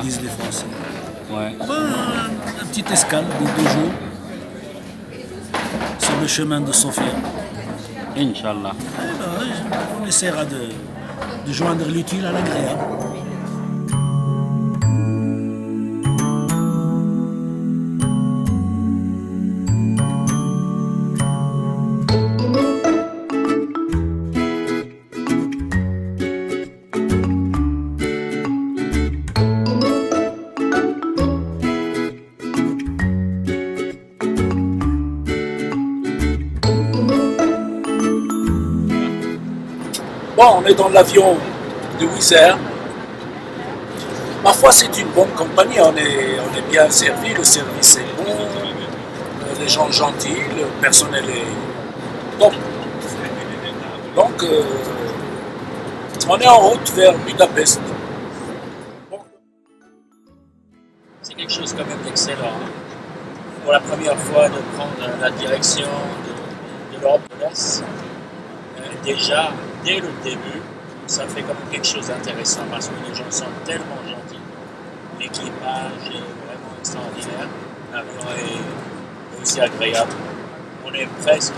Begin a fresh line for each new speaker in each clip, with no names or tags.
disent les Français.
Ouais.
Une petite escale de 2 jours sur le chemin de Sofia.
Inch'Allah.
On essaiera de joindre l'utile à l'agréable. Bon, on est dans l'avion de Wizz Air. Ma foi, c'est une bonne compagnie. On est bien servi, le service est bon, les gens gentils, le personnel est top. Donc, on est en route vers Budapest. C'est quelque chose quand même d'excellent. Pour la première fois de prendre la direction de l'Europe de l'Est. Déjà, dès le début, ça fait comme quelque chose d'intéressant parce que les gens sont tellement gentils. L'équipage est vraiment extraordinaire. L'avion est aussi agréable. On est presque,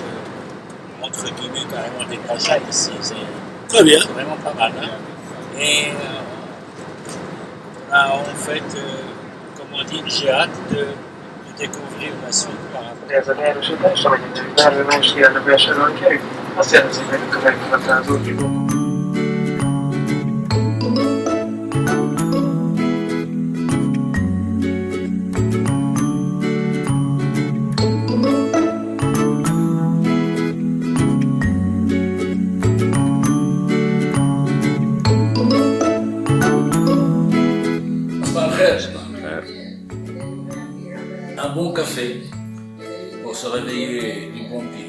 entre guillemets, carrément des Kajaïs ici. C'est très bien. C'est vraiment pas mal. Hein? Et en fait, comme on dit, j'ai hâte de découvrir la suite par rapport. Un bon café pour se réveiller du bon pied.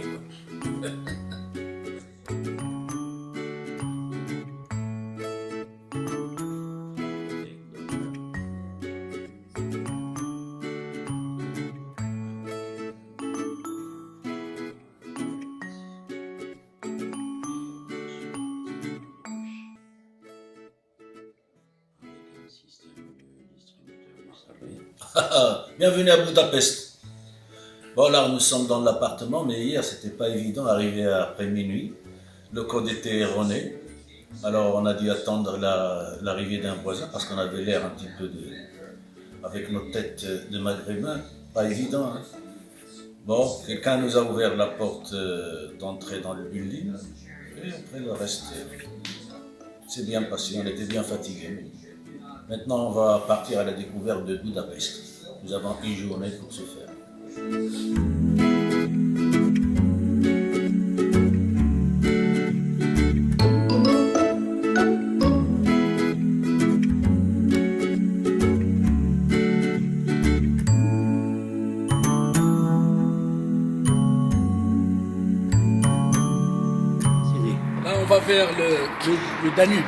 Bienvenue à Budapest. Bon, là, nous sommes dans l'appartement, mais hier, c'était pas évident d'arriver après minuit. Le code était erroné. Alors, on a dû attendre l'arrivée d'un voisin parce qu'on avait l'air un petit peu avec nos têtes de maghrébins. Pas évident, hein. Bon, quelqu'un nous a ouvert la porte d'entrée dans le building. Et après, le reste, c'est bien passé. On était bien fatigués. Maintenant, on va partir à la découverte de Budapest. Nous avons une journée pour se faire. Là, on va vers le Danube,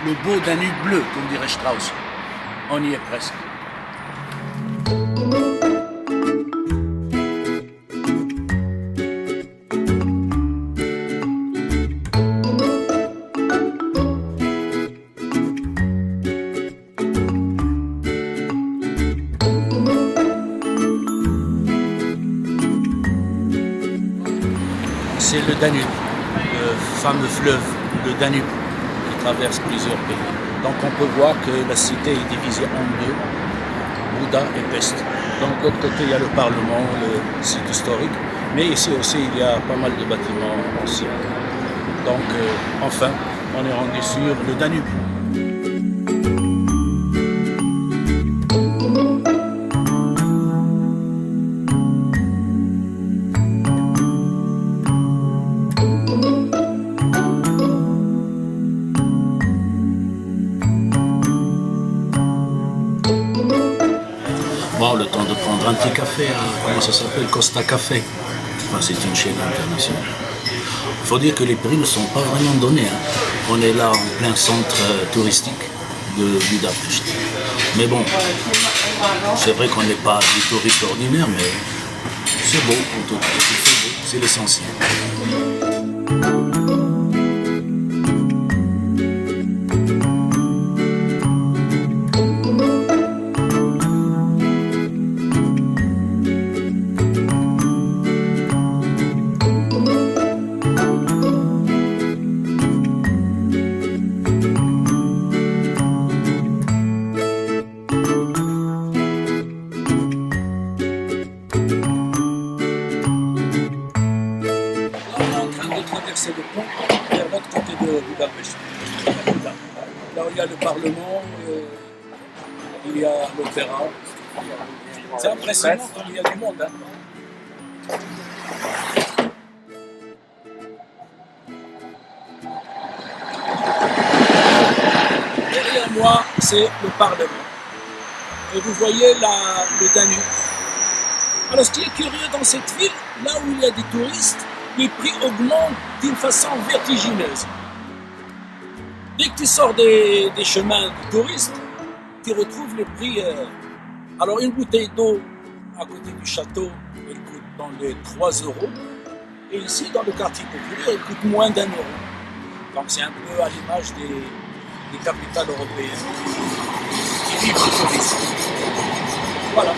le beau Danube bleu, comme dirait Strauss. On y est presque. C'est le Danube, le fameux fleuve, le Danube, qui traverse plusieurs pays. Donc on peut voir que la cité est divisée en deux, Buda et Pest. Donc de l'autre côté, il y a le Parlement, le site historique, mais ici aussi, il y a pas mal de bâtiments anciens. Donc enfin, on est rendu sur le Danube. Bon, le temps de prendre un petit café, comment ça s'appelle, Costa Café. Enfin, c'est une chaîne internationale. Il faut dire que les prix ne sont pas vraiment donnés. Hein. On est là en plein centre touristique de Budapest. Mais bon, c'est vrai qu'on n'est pas du touriste ordinaire, mais c'est beau en tout cas, c'est l'essentiel.
donc vers l'autre côté de Budapest, la capitale. Là où il y a le Parlement, il y a l'opéra. C'est impressionnant comme il y a du monde. Hein. Derrière moi, c'est le Parlement. Et vous voyez le Danube. Alors, ce qui est curieux dans cette ville, là où il y a des touristes, les prix augmentent d'une façon vertigineuse. Dès que tu sors des chemins de touristes, tu retrouves le prix. Alors, une bouteille d'eau à côté du château, elle coûte dans les 3 euros. Et ici, dans le quartier populaire, elle coûte moins d'1 euro. Donc, c'est un peu à l'image des capitales européennes qui vivent du tourisme. Voilà.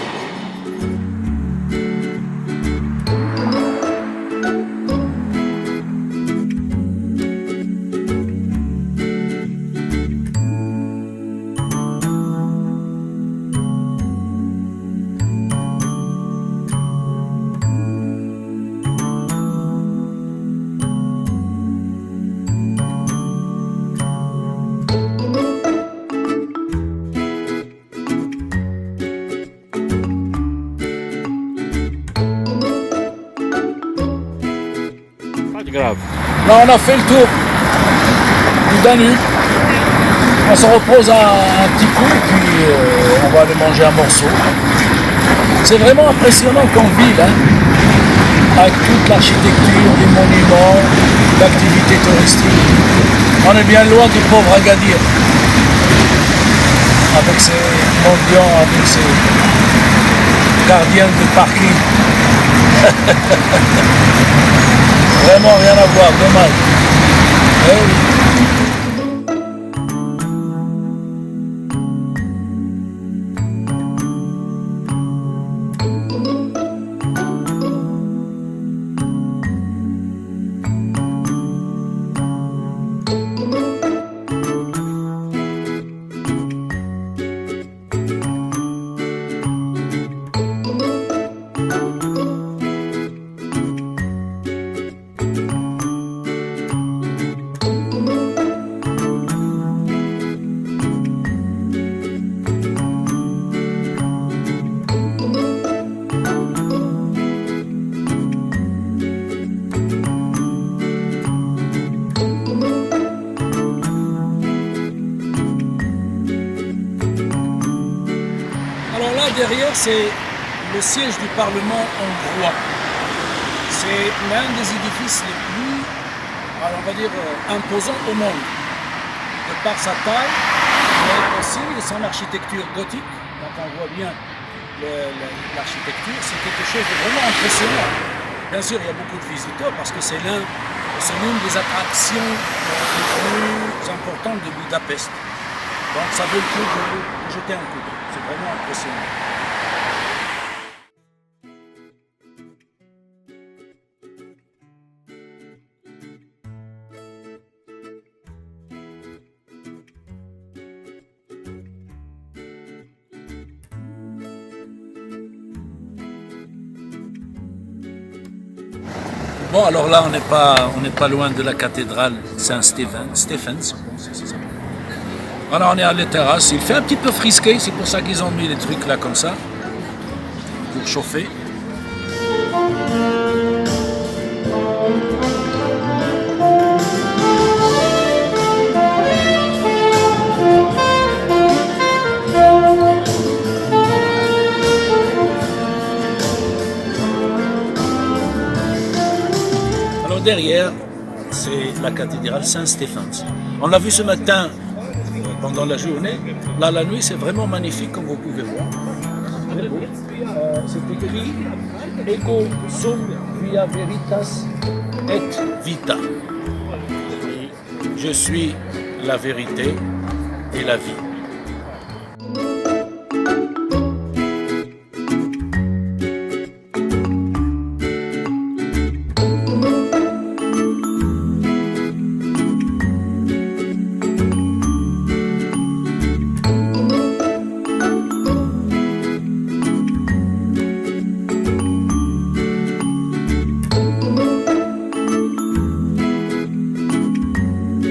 Grave.
Là, on a fait le tour du Danube. On se repose un petit coup, puis on va aller manger un morceau. C'est vraiment impressionnant comme ville, hein, avec toute l'architecture, les monuments, l'activité touristique. On est bien loin du pauvre Agadir, avec ses mendiants, avec ses gardiens de parking. Vraiment rien à voir, dommage. Eh oui. Derrière, c'est le siège du Parlement hongrois. C'est l'un des édifices les plus, alors on va dire, imposants au monde. De par sa taille, mais aussi son architecture gothique. Donc on voit bien l'architecture, c'est quelque chose de vraiment impressionnant. Bien sûr, il y a beaucoup de visiteurs parce que c'est l'une des attractions les plus importantes de Budapest. Donc ça vaut le coup de jeter un coup d'œil. C'est vraiment impressionnant. Bon, alors là, on n'est pas loin de la cathédrale Saint-Stephens, je pense, c'est ça. Alors on est à la terrasse, il fait un petit peu frisqué, c'est pour ça qu'ils ont mis les trucs là comme ça, pour chauffer. Alors derrière, c'est la cathédrale Saint-Stephens. On l'a vu ce matin pendant la journée. Là, la nuit, c'est vraiment magnifique, comme vous pouvez voir. Très beau. C'est écrit « Ego sum via veritas et vita ». Je suis la vérité et la vie.